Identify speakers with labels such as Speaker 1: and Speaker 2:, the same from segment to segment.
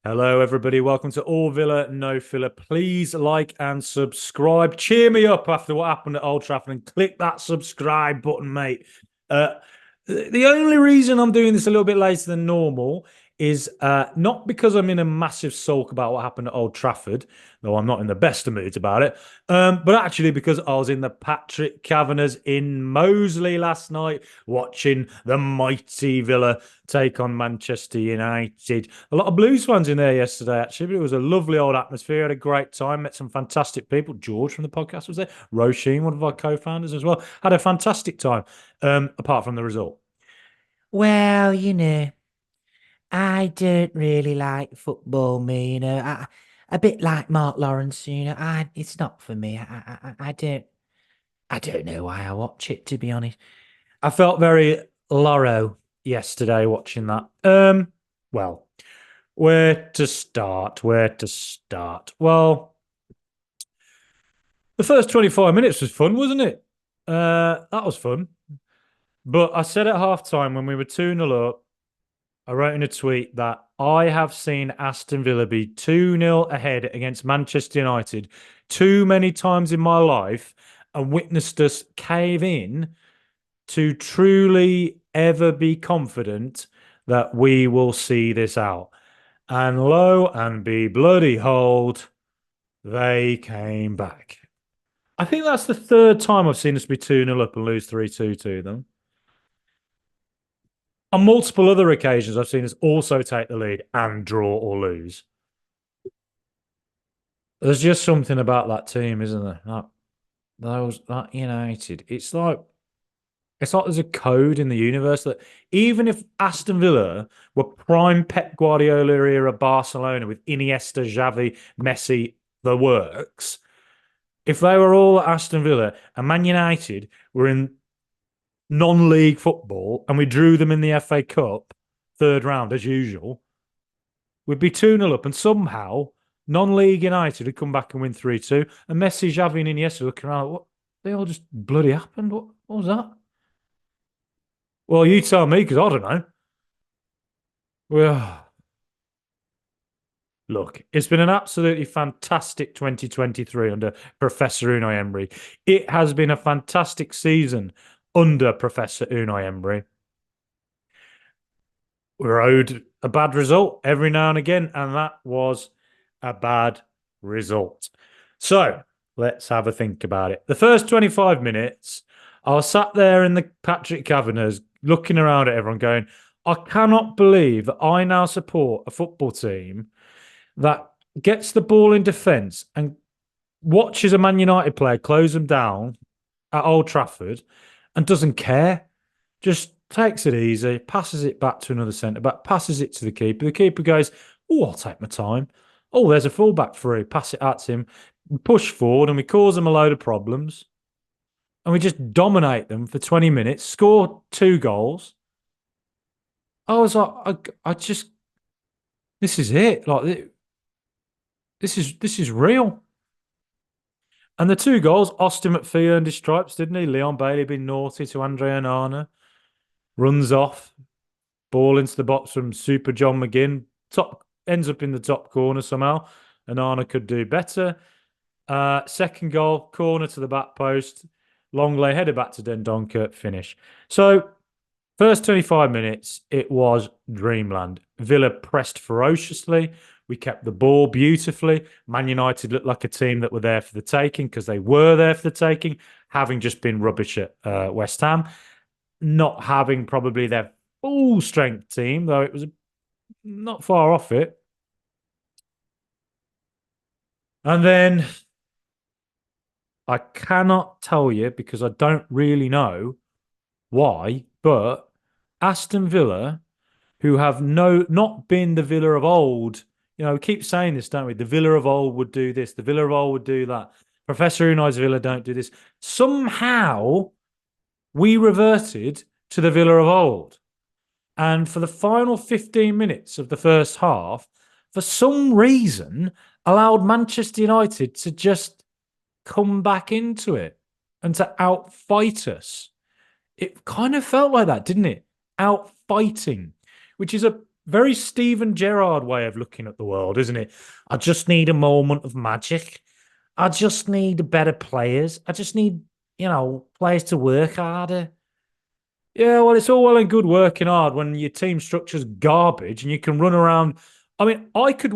Speaker 1: Hello, everybody. Welcome to All Villa, No Filler. Please like and subscribe. Cheer me up after what happened at Old Trafford and click that subscribe button, mate. Uh, the only reason I'm doing this a little bit later than normal is not because I'm in a massive sulk about what happened at Old Trafford, though I'm not in the best of moods about it, but actually because I was in the Patrick Kavanagh's in Moseley last night watching the mighty Villa take on Manchester United. A lot of Blues fans in there yesterday, actually, but it was a lovely old atmosphere. I had a great time, met some fantastic people. George from the podcast was there, Roisin, one of our co-founders as well. Had a fantastic time, apart from the result.
Speaker 2: Well, I don't really like football, me, a bit like Mark Lawrence, it's not for me. I don't know why I watch it, to be honest.
Speaker 1: I felt very Loro yesterday watching that. Well, where to start? Where to start? Well, the first 25 minutes was fun, wasn't it? That was fun. But I said at halftime when we were 2-0 up, I wrote in a tweet that I have seen Aston Villa be 2-0 ahead against Manchester United too many times in my life and witnessed us cave in to truly ever be confident that we will see this out. And lo and behold, they came back. I think that's the third time I've seen us be 2-0 up and lose 3-2 to them. On multiple other occasions, I've seen us also take the lead and draw or lose. There's just something about that team, isn't there? That United. It's like there's a code in the universe that even if Aston Villa were prime Pep Guardiola era Barcelona with Iniesta, Xavi, Messi, the works, if they were all at Aston Villa and Man United were in non-league football and we drew them in the FA Cup third round as usual, we'd be 2-0 up and somehow non-league United would come back and win 3-2 and Messi, Xavi and Iniesta looking around like, what? They all just bloody happened. What was that? Well, you tell me because I don't know. Well, look, it's been an absolutely fantastic 2023 under Professor Unai Emery. It has been a fantastic season under Professor Unai Emery. We're owed a bad result every now and again, and that was a bad result. So let's have a think about it. The first 25 minutes, I was sat there in the Patrick Kavanagh's looking around at everyone going, I cannot believe that I now support a football team that gets the ball in defence and watches a Man United player close them down at Old Trafford and doesn't care. Just takes it easy, passes it back to another centre back, passes it to the keeper. The keeper goes, oh, I'll take my time. Oh, there's a fullback through. Pass it at him. We push forward and we cause them a load of problems. And we just dominate them for 20 minutes, score 2 goals. I was like, I just, this is it. Like, this is real. And the 2 goals, Austin McPhee earned his stripes, didn't he? Leon Bailey being naughty to Andre Onana. Runs off, ball into the box from Super John McGinn. Top ends up in the top corner somehow. Onana could do better. Second goal, corner to the back post. Longley headed back to Dendoncker, finish. So, first 25 minutes, it was dreamland. Villa pressed ferociously. We kept the ball beautifully. Man United looked like a team that were there for the taking because they were there for the taking, having just been rubbish at West Ham. Not having probably their full strength team, though it was not far off it. And then I cannot tell you because I don't really know why, but Aston Villa, who have not been the Villa of old, we keep saying this, don't we? The Villa of old would do this, the Villa of old would do that. Professor Unai's Villa don't do this. Somehow we reverted to the Villa of old. And for the final 15 minutes of the first half, for some reason, allowed Manchester United to just come back into it and to outfight us. It kind of felt like that, didn't it? Outfighting, which is a very Steven Gerrard way of looking at the world, isn't it? I just need a moment of magic. I just need better players. I just need, players to work harder. Yeah, well, it's all well and good working hard when your team structure's garbage and you can run around. I mean, I could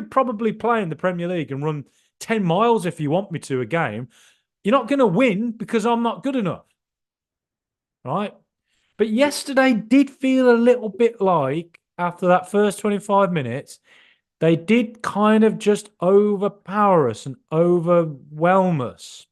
Speaker 1: probably play in the Premier League and run 10 miles if you want me to a game. You're not going to win because I'm not good enough, right? But yesterday did feel a little bit like, after that first 25 minutes, they did kind of just overpower us and overwhelm us.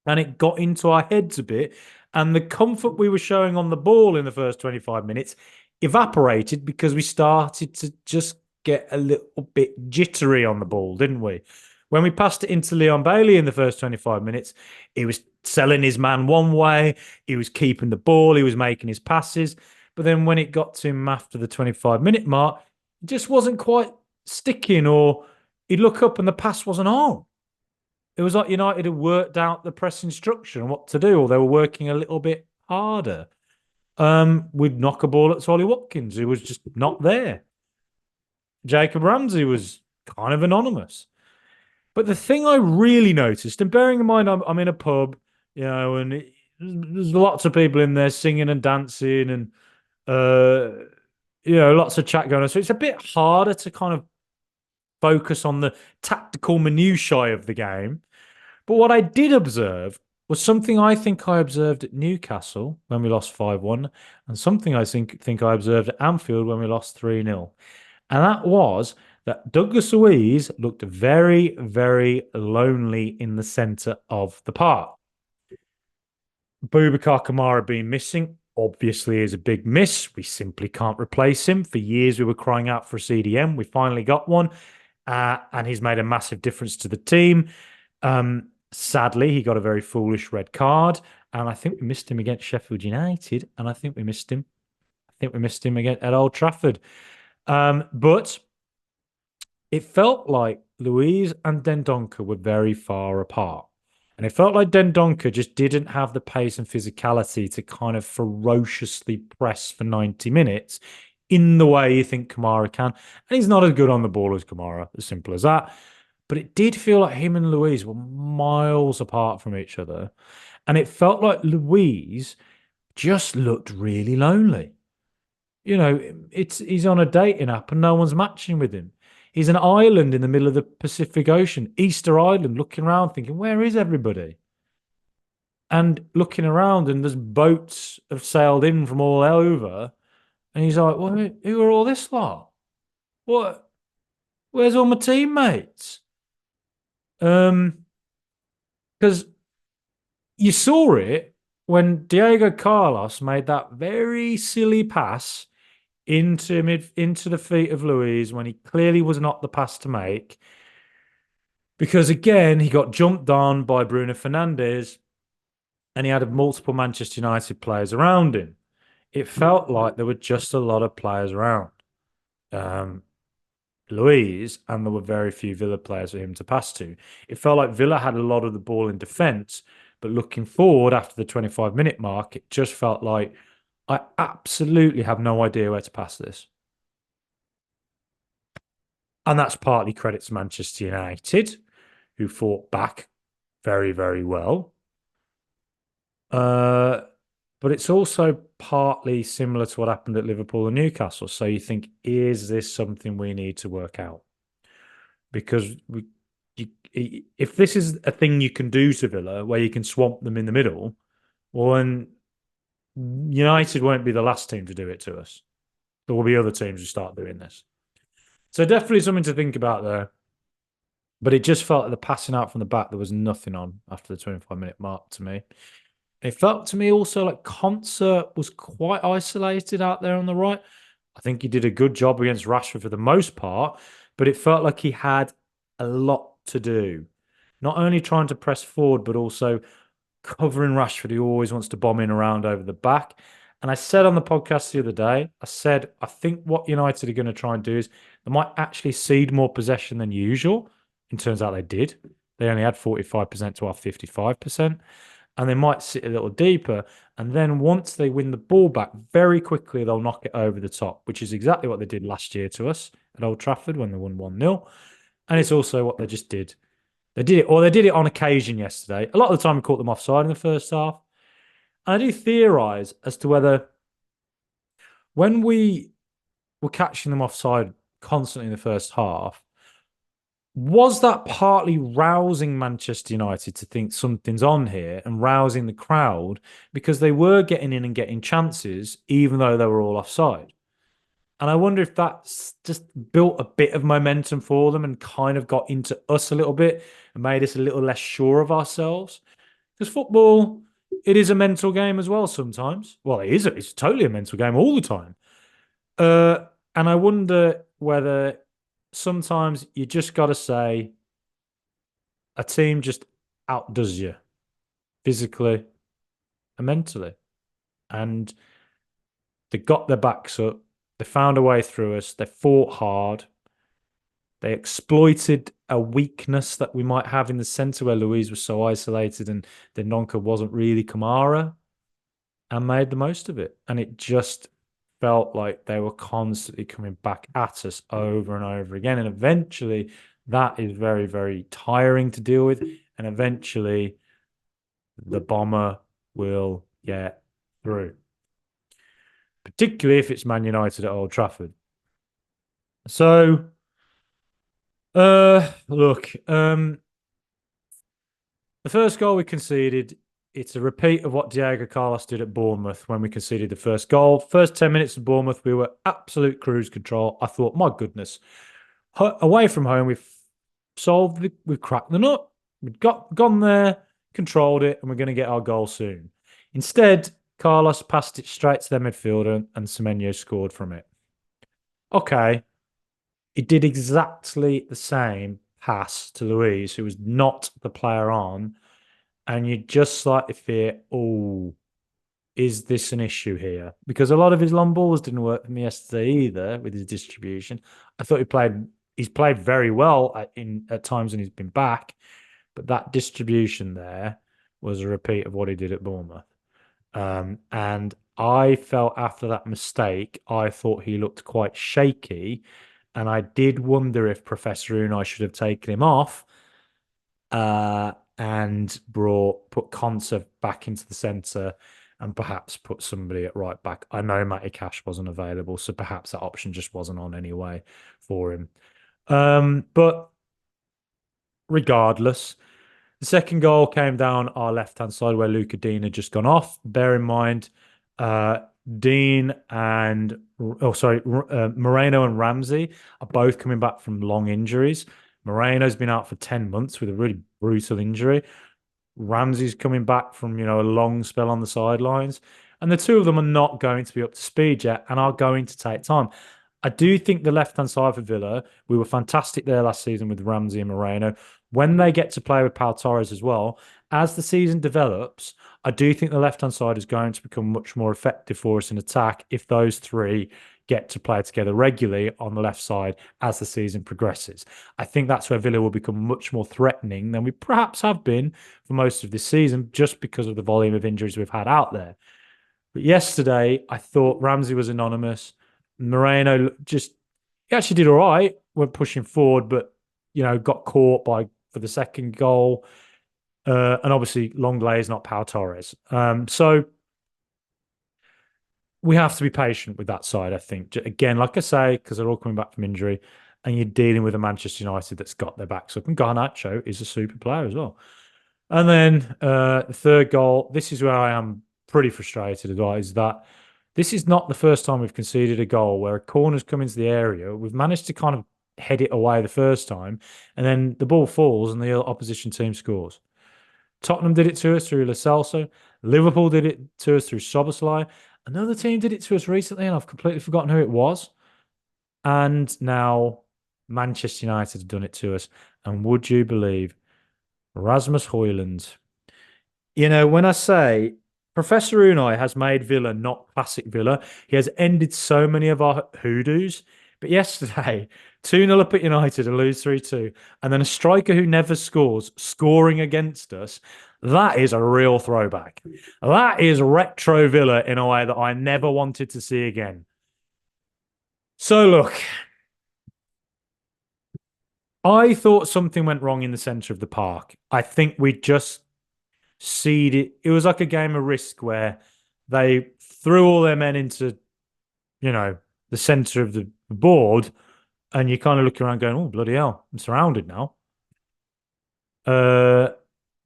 Speaker 1: And it got into our heads a bit. And the comfort we were showing on the ball in the first 25 minutes evaporated because we started to just get a little bit jittery on the ball, didn't we? When we passed it into Leon Bailey in the first 25 minutes, he was selling his man one way, he was keeping the ball, he was making his passes. But then when it got to him after the 25-minute mark, it just wasn't quite sticking, or he'd look up and the pass wasn't on. It was like United had worked out the press instruction and what to do, or they were working a little bit harder. We'd knock a ball at Solly Watkins, who was just not there. Jacob Ramsey was kind of anonymous. But the thing I really noticed, and bearing in mind I'm in a pub, and there's lots of people in there singing and dancing and, lots of chat going on. So it's a bit harder to kind of focus on the tactical minutiae of the game. But what I did observe was something I think I observed at Newcastle when we lost 5-1, and something I think I observed at Anfield when we lost 3-0. And that was that Douglas Luiz looked very, very lonely in the centre of the park. Boubacar Kamara being missing obviously is a big miss. We simply can't replace him. For years we were crying out for a CDM. We finally got one, and he's made a massive difference to the team. Sadly, he got a very foolish red card, and I think we missed him against Sheffield United, and I think we missed him. Again at Old Trafford. But it felt like Luiz and Dendoncker were very far apart. And it felt like Dendoncker just didn't have the pace and physicality to kind of ferociously press for 90 minutes in the way you think Kamara can. And he's not as good on the ball as Kamara, as simple as that. But it did feel like him and Luiz were miles apart from each other. And it felt like Luiz just looked really lonely. He's on a dating app and no one's matching with him. He's an island in the middle of the Pacific Ocean, Easter Island, looking around thinking, where is everybody? And looking around, and there's boats have sailed in from all over. And he's like, well, who are all this lot? What? Where's all my teammates? Because you saw it when Diego Carlos made that very silly pass into the feet of Luiz when he clearly was not the pass to make. Because again, he got jumped on by Bruno Fernandes, and he had multiple Manchester United players around him. It felt like there were just a lot of players around Luiz, and there were very few Villa players for him to pass to. It felt like Villa had a lot of the ball in defence, but looking forward after the 25-minute mark, it just felt like I absolutely have no idea where to pass this. And that's partly credit to Manchester United, who fought back very, very well. But it's also partly similar to what happened at Liverpool and Newcastle. So you think, is this something we need to work out? Because if this is a thing you can do to Villa, where you can swamp them in the middle, well, then United won't be the last team to do it to us. There will be other teams who start doing this. So definitely something to think about there. But it just felt like the passing out from the back, there was nothing on after the 25-minute mark to me. It felt to me also like Concert was quite isolated out there on the right. I think he did a good job against Rashford for the most part, but it felt like he had a lot to do. Not only trying to press forward, but also covering Rashford, who always wants to bomb in around over the back. And I said on the podcast the other day, I think what United are going to try and do is they might actually cede more possession than usual. It turns out they did. They only had 45% to our 55%. and they might sit a little deeper. And then once they win the ball back, very quickly they'll knock it over the top, which is exactly what they did last year to us at Old Trafford when they won 1-0. And it's also what they just did. They did it on occasion yesterday. A lot of the time we caught them offside in the first half. And I do theorise as to whether when we were catching them offside constantly in the first half, was that partly rousing Manchester United to think something's on here and rousing the crowd because they were getting in and getting chances, even though they were all offside? And I wonder if that's just built a bit of momentum for them and kind of got into us a little bit and made us a little less sure of ourselves. Because football, it is a mental game as well sometimes. Well, it's totally a mental game all the time. And I wonder whether sometimes you just got to say a team just outdoes you physically and mentally. And they got their backs up. They found a way through us. They fought hard. They exploited a weakness that we might have in the centre where Louise was so isolated and Dendoncker wasn't really Kamara and made the most of it. And it just felt like they were constantly coming back at us over and over again. And eventually that is very, very tiring to deal with. And eventually the bomber will get through, particularly if it's Man United at Old Trafford. So, look, the first goal we conceded, it's a repeat of what Diego Carlos did at Bournemouth when we conceded the first goal. First 10 minutes of Bournemouth, we were absolute cruise control. I thought, my goodness, away from home, we've cracked the nut. We've gone there, controlled it, and we're going to get our goal soon. Instead, Carlos passed it straight to their midfielder and Semenyo scored from it. Okay, he did exactly the same pass to Louise, who was not the player on, and you just slightly fear, oh, is this an issue here? Because a lot of his long balls didn't work for me yesterday either with his distribution. I thought he's played very well at times when he's been back, but that distribution there was a repeat of what he did at Bournemouth. And I felt after that mistake, I thought he looked quite shaky. And I did wonder if Professor Unai should have taken him off and put Konsa back into the centre and perhaps put somebody at right back. I know Matty Cash wasn't available, so perhaps that option just wasn't on anyway for him. But regardless, the second goal came down our left-hand side where Luca Dean had just gone off. Bear in mind, Dean and Moreno and Ramsey are both coming back from long injuries. Moreno's been out for 10 months with a really brutal injury. Ramsey's coming back from, a long spell on the sidelines. And the two of them are not going to be up to speed yet and are going to take time. I do think the left-hand side for Villa, we were fantastic there last season with Ramsey and Moreno. When they get to play with Pau Torres as well, as the season develops, I do think the left-hand side is going to become much more effective for us in attack if those three get to play together regularly on the left side as the season progresses. I think that's where Villa will become much more threatening than we perhaps have been for most of this season, just because of the volume of injuries we've had out there. But yesterday, I thought Ramsey was anonymous. Moreno he actually did all right, went pushing forward, but got caught for the second goal. And obviously Longley is not Pau Torres. So we have to be patient with that side, I think. Again, like I say, because they're all coming back from injury, and you're dealing with a Manchester United that's got their backs up. And Garnacho is a super player as well. And then the third goal, this is where I am pretty frustrated as well, is that this is not the first time we've conceded a goal where a corner's come into the area. We've managed to kind of head it away the first time, and then the ball falls and the opposition team scores. Tottenham did it to us through Lo Celso. Liverpool did it to us through Szoboszlai. Another team did it to us recently, and I've completely forgotten who it was. And now Manchester United have done it to us. And would you believe Rasmus Højlund? When I say Professor Unai has made Villa not classic Villa, he has ended so many of our hoodoos. But yesterday, 2-0 up at United and lose 3-2, and then a striker who never scores, scoring against us. That is a real throwback. That is retro Villa in a way that I never wanted to see again. So look, I thought something went wrong in the centre of the park. I think we just seeded. It was like a game of Risk where they threw all their men into, you know, the centre of the board, and you kind of look around going, "Oh bloody hell, I'm surrounded now." Uh,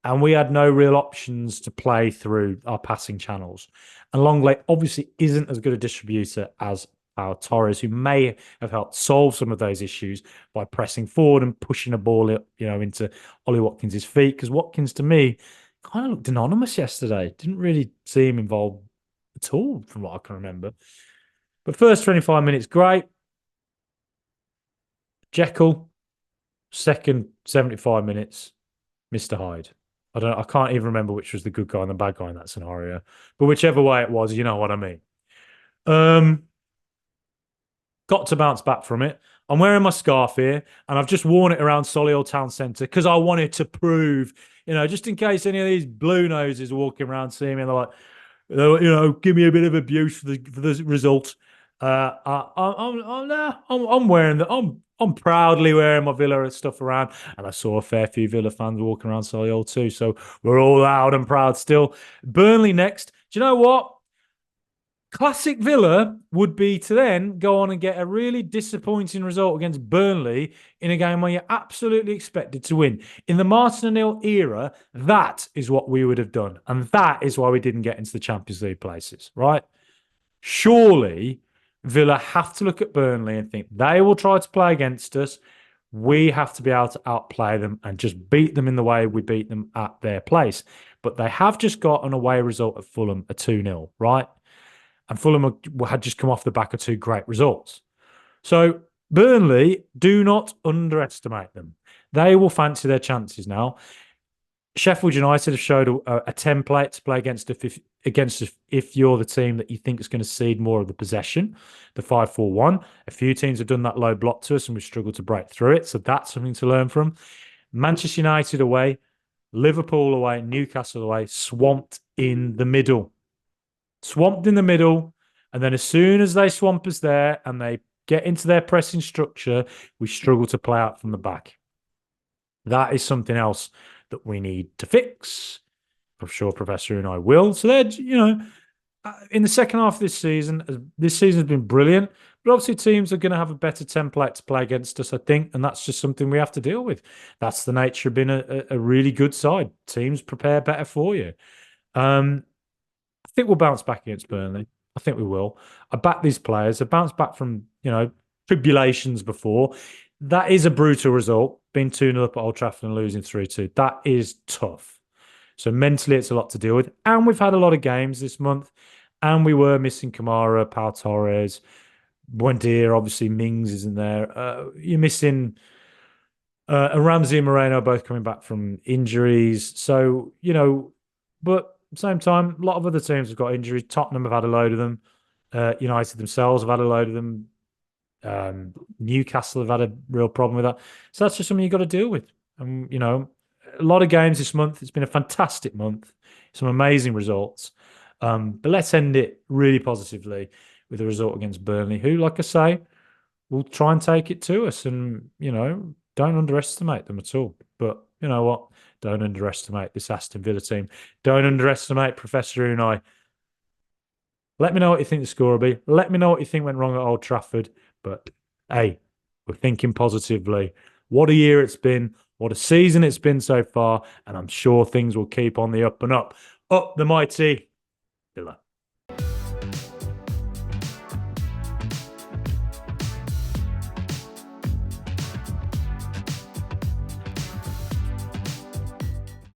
Speaker 1: and we had no real options to play through our passing channels. And Longley obviously isn't as good a distributor as our Torres, who may have helped solve some of those issues by pressing forward and pushing a ball, into Ollie Watkins's feet. Because Watkins, to me, kind of looked anonymous yesterday. Didn't really see him involved at all, from what I can remember. But first 25 minutes, great. Jekyll, second 75 minutes, Mr. Hyde. I can't even remember which was the good guy and the bad guy in that scenario. But whichever way it was, you know what I mean. Um, got to bounce back from it. I'm wearing my scarf here, and I've just worn it around Solihull Town Centre because I wanted to prove, just in case any of these blue noses walking around seeing me and they're like, give me a bit of abuse for the result. I'm wearing the I'm proudly wearing my Villa stuff around, and I saw a fair few Villa fans walking around Solihull too. So we're all loud and proud still. Burnley next. Do you know what? Classic Villa would be to then go on and get a really disappointing result against Burnley in a game where you're absolutely expected to win. In the Martin O'Neill era, that is what we would have done. And that is why we didn't get into the Champions League places, right? Surely Villa have to look at Burnley and think they will try to play against us. We have to be able to outplay them and just beat them in the way we beat them at their place. But they have just got an away result at Fulham, a 2-0, right? And Fulham had just come off the back of two great results. So Burnley, do not underestimate them. They will fancy their chances now. Sheffield United have showed a template to play against if you're the team that you think is going to cede more of the possession, the 5-4-1. A few teams have done that low block to us and we've struggled to break through it. So that's something to learn from. Manchester United away, Liverpool away, Newcastle away, swamped in the middle. Swamped in the middle. And then as soon as they swamp us there and they get into their pressing structure, we struggle to play out from the back. That is something else that we need to fix. I'm sure Professor and I will. So they're, in the second half of this season has been brilliant. But obviously teams are going to have a better template to play against us, I think. And that's just something we have to deal with. That's the nature of being a really good side. Teams prepare better for you. I think we'll bounce back against Burnley. I think we will. I back these players. They've bounced back from, tribulations before. That is a brutal result, being 2-0 up at Old Trafford and losing 3-2. That is tough. So mentally, it's a lot to deal with. And we've had a lot of games this month. And we were missing Kamara, Pau Torres, Buendia, obviously Mings isn't there. You're missing Ramsey and Moreno both coming back from injuries. So, but at the same time, a lot of other teams have got injuries. Tottenham have had a load of them. United themselves have had a load of them. Newcastle have had a real problem with that. So that's just something you've got to deal with. And, a lot of games this month. It's been a fantastic month. Some amazing results. But let's end it really positively with a result against Burnley, who, like I say, will try and take it to us. And, don't underestimate them at all. But you know what? Don't underestimate this Aston Villa team. Don't underestimate Professor Unai. Let me know what you think the score will be. Let me know what you think went wrong at Old Trafford. But hey, we're thinking positively. What a year it's been. What a season it's been so far. And I'm sure things will keep on the up and up. Up the mighty Villa.